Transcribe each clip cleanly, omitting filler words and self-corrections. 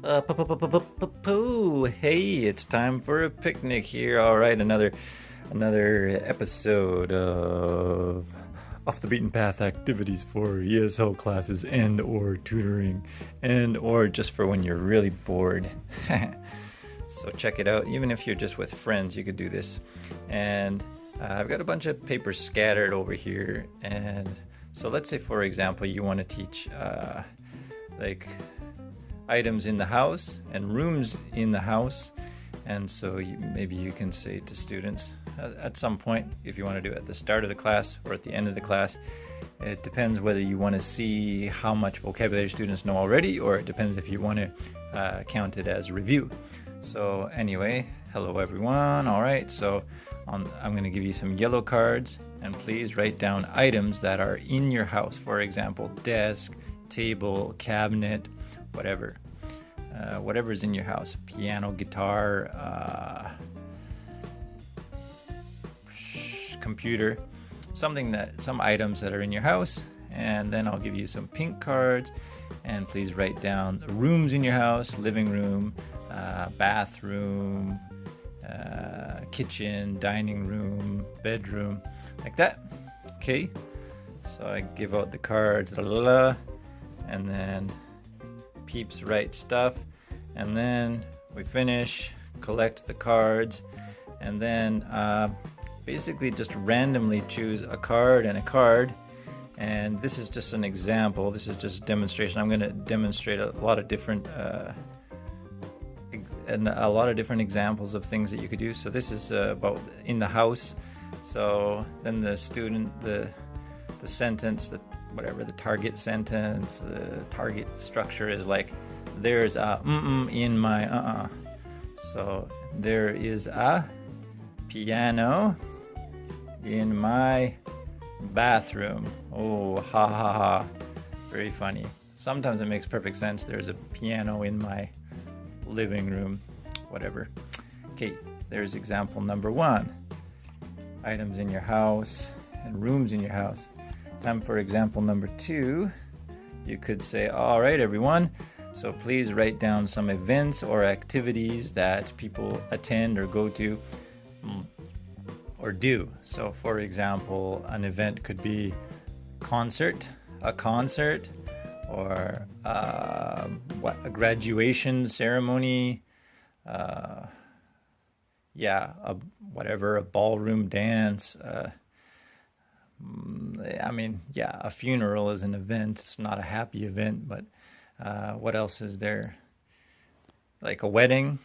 Poo. Hey, it's time for a picnic here. All right, another episode of off the beaten path activities for ESL classes and or tutoring and or just for when you're really bored. So check it out. Even if you're just with friends, you could do this. And I've got a bunch of papers scattered over here. And so let's say, for example, you want to teach like items in the house and rooms in the house. And so maybe you can say to students at some point, if you want to do it at the start of the class or at the end of the class, it depends whether you want to see how much vocabulary students know already, or it depends if you want to count it as review. So anyway, hello everyone. All right, so I'm going to give you some yellow cards, and please write down items that are in your house. For example, desk, table, cabinet, whatever. Whatever's in your house. Piano, guitar, computer, some items that are in your house. And then I'll give you some pink cards, and please write down the rooms in your house: living room, bathroom, kitchen, dining room, bedroom, like that. Okay, so I give out the cards, and then peeps write stuff, and then we finish, collect the cards, and then basically just randomly choose a card and a card. And this is just an example. This is just a demonstration. I'm going to demonstrate a lot of different examples of things that you could do. So this is about in the house. So then the student, the sentence, whatever the target sentence, the target structure is like, there's a in my So there is a piano in my bathroom. Oh, ha ha ha. Very funny. Sometimes it makes perfect sense. There's a piano in my living room, whatever. Okay, there's example number 1. Items in your house and rooms in your house. Time for example number 2. You could say, all right, everyone, so please write down some events or activities that people attend or go to or do. So for example, an event could be a concert, or a graduation ceremony, a ballroom dance. A funeral is an event. It's not a happy event, but what else is there? Like a wedding.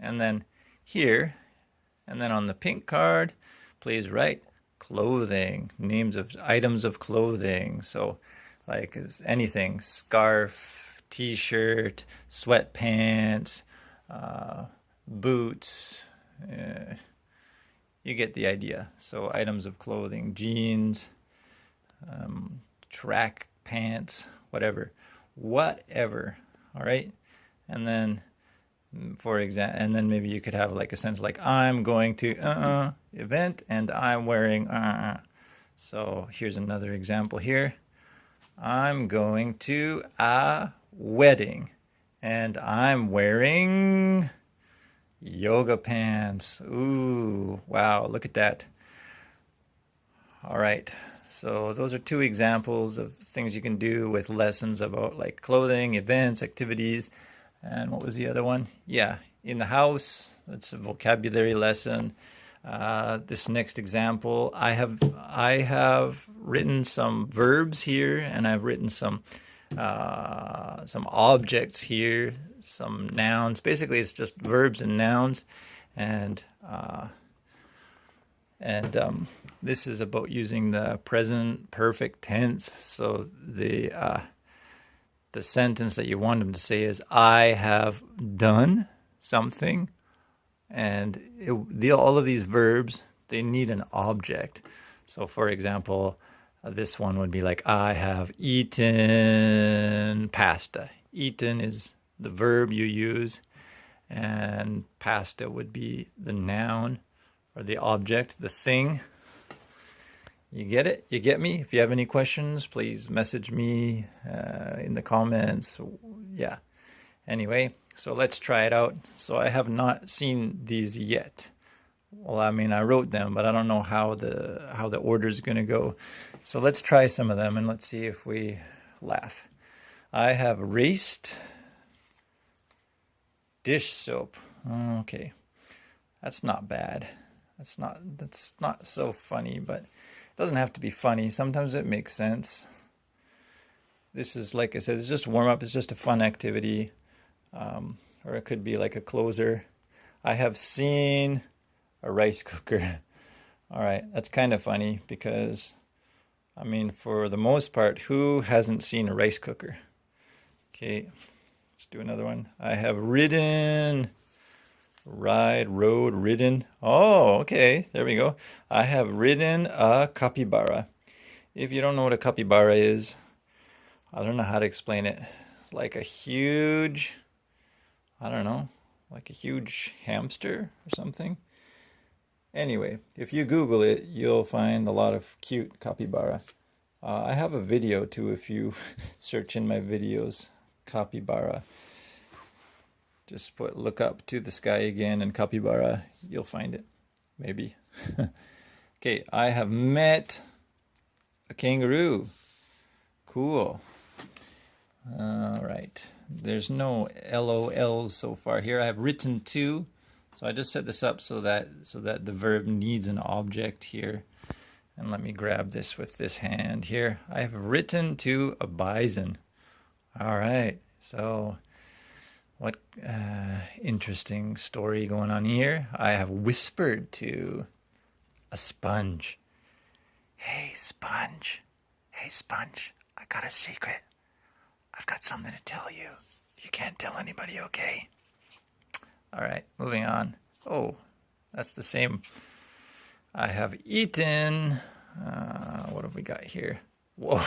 And then here, and then on the pink card, please write clothing, names of items of clothing. So like anything: scarf, t-shirt, sweatpants, boots. You get the idea. So items of clothing: jeans, track pants, whatever. All right. And then for example, and then maybe you could have like a sentence like, I'm going to event and I'm wearing So here's another example here. I'm going to a wedding and I'm wearing yoga pants. Ooh, wow, look at that. All right. So those are 2 examples of things you can do with lessons about like clothing, events, activities. And what was the other one? Yeah, in the house. That's a vocabulary lesson. This next example, I have written some verbs here, and I've written some objects here, some nouns. Basically, it's just verbs and nouns, and this is about using the present perfect tense. So the sentence that you want them to say is, I have done something. And all of these verbs, they need an object. So for example, this one would be like, I have eaten pasta. Eaten is the verb you use, and pasta would be the noun or the object, the thing. You get it? You get me? If you have any questions, please message me in the comments. Yeah. Anyway, so let's try it out. So I have not seen these yet. Well, I mean, I wrote them, but I don't know how the order is going to go. So let's try some of them and let's see if we laugh. I have raced dish soap. Okay, that's not bad. That's not so funny, but it doesn't have to be funny. Sometimes it makes sense. This is, like I said, it's just warm up. It's just a fun activity, or it could be like a closer. I have seen a rice cooker. All right, that's kind of funny because, I mean, for the most part, who hasn't seen a rice cooker? Okay, let's do another one. I have ridden, rode, ridden. Oh, okay, there we go. I have ridden a capybara. If you don't know what a capybara is, I don't know how to explain it. It's like a huge, I don't know, like a huge hamster or something. Anyway, if you Google it, you'll find a lot of cute capybara. I have a video too if you search in my videos, capybara. Just look up to the sky again and capybara, you'll find it, maybe. Okay, I have met a kangaroo. Cool. All right, there's no LOLs so far here. I have written to. So I just set this up so that the verb needs an object here. And let me grab this with this hand here. I have written to a bison. All right. So what interesting story going on here. I have whispered to a sponge. Hey, sponge. Hey, sponge. I got a secret. I've got something to tell you. You can't tell anybody, okay? All right, moving on. Oh, that's the same. I have eaten. What have we got here? Whoa.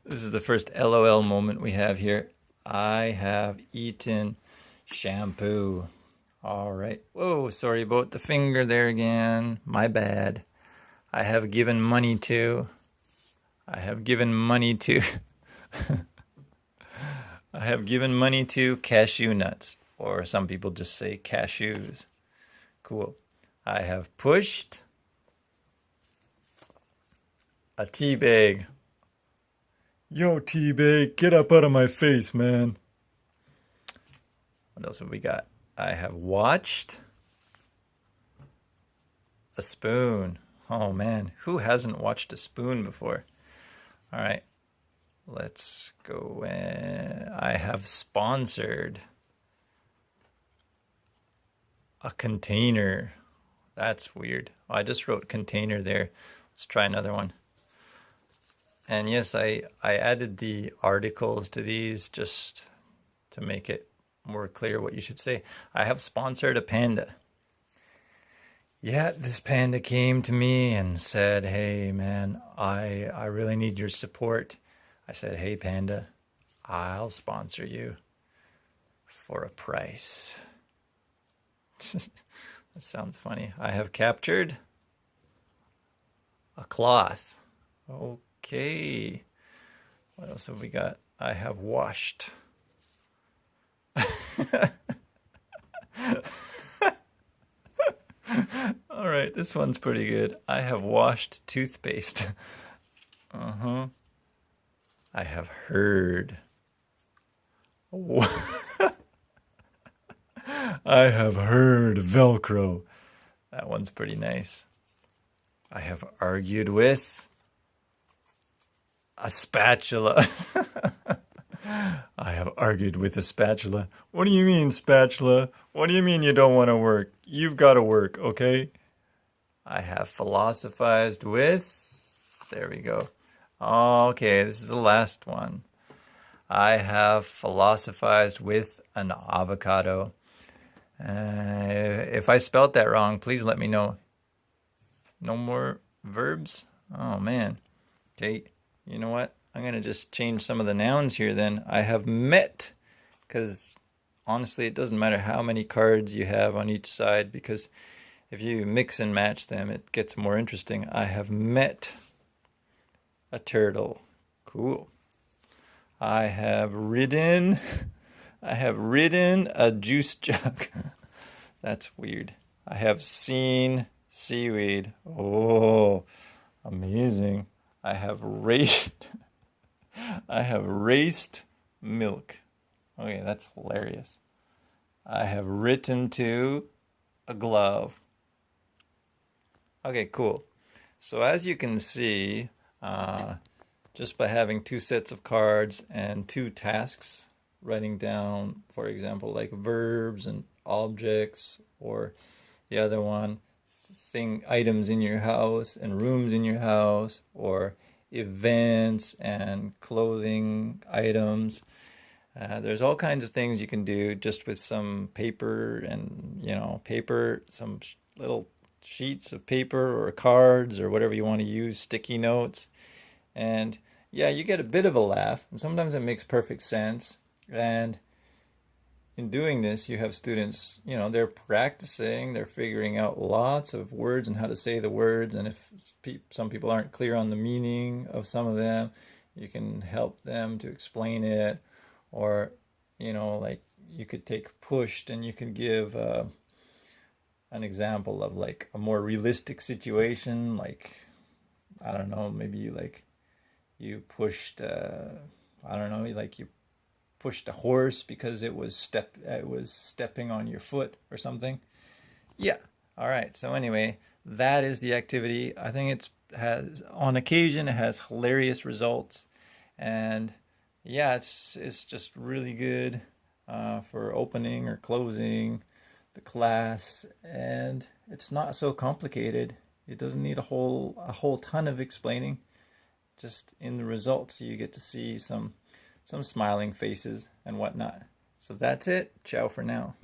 This is the first LOL moment we have here. I have eaten shampoo. All right. Whoa, sorry about the finger there again. My bad. I have given money to. I have given money to. I have given money to cashew nuts. Or some people just say cashews. Cool. I have pushed a tea bag. Yo, tea bag, get up out of my face, man. What else have we got? I have watched a spoon. Oh, man. Who hasn't watched a spoon before? All right. Let's go. I have sponsored a container. That's weird. Oh, I just wrote container there. Let's try another one. And yes, I added the articles to these just to make it more clear what you should say. I have sponsored a panda. Yeah, this panda came to me and said, hey man, I really need your support. I said, hey panda, I'll sponsor you for a price. That sounds funny. I have captured a cloth. Okay. What else have we got? I have washed. All right, this one's pretty good. I have washed toothpaste. I have heard. I have heard Velcro. That one's pretty nice. I have argued with a spatula. I have argued with a spatula. What do you mean, spatula? What do you mean you don't want to work? You've got to work, okay? I have philosophized with... There we go. Okay, this is the last one. I have philosophized with an avocado. If I spelt that wrong, please let me know. No more verbs? Oh, man. Okay, you know what? I'm going to just change some of the nouns here then. I have met, because honestly, it doesn't matter how many cards you have on each side, because if you mix and match them, it gets more interesting. I have met a turtle. Cool. I have ridden I have ridden a juice jug. That's weird. I have seen seaweed. Oh, amazing. I have raced. I have raced milk. Okay, that's hilarious. I have written to a glove. Okay, cool. So as you can see, just by having two sets of cards and two tasks, writing down, for example, like verbs and objects, or the other one, items in your house and rooms in your house, or events and clothing items. There's all kinds of things you can do just with some paper and, some little sheets of paper or cards or whatever you want to use, sticky notes. And yeah, you get a bit of a laugh, and sometimes it makes perfect sense. And in doing this, you have students, they're practicing, they're figuring out lots of words and how to say the words. And if some people aren't clear on the meaning of some of them, you can help them to explain it. Or, like you could take pushed and you could give an example of like a more realistic situation. Like, I don't know, maybe you pushed, I don't know, like you pushed a horse because it was stepping on your foot or something. Yeah. All right. So anyway, that is the activity. I think on occasion it has hilarious results, and yeah, it's just really good for opening or closing the class, and it's not so complicated. It doesn't need a whole ton of explaining. Just in the results, you get to see some smiling faces and whatnot. So that's it. Ciao for now.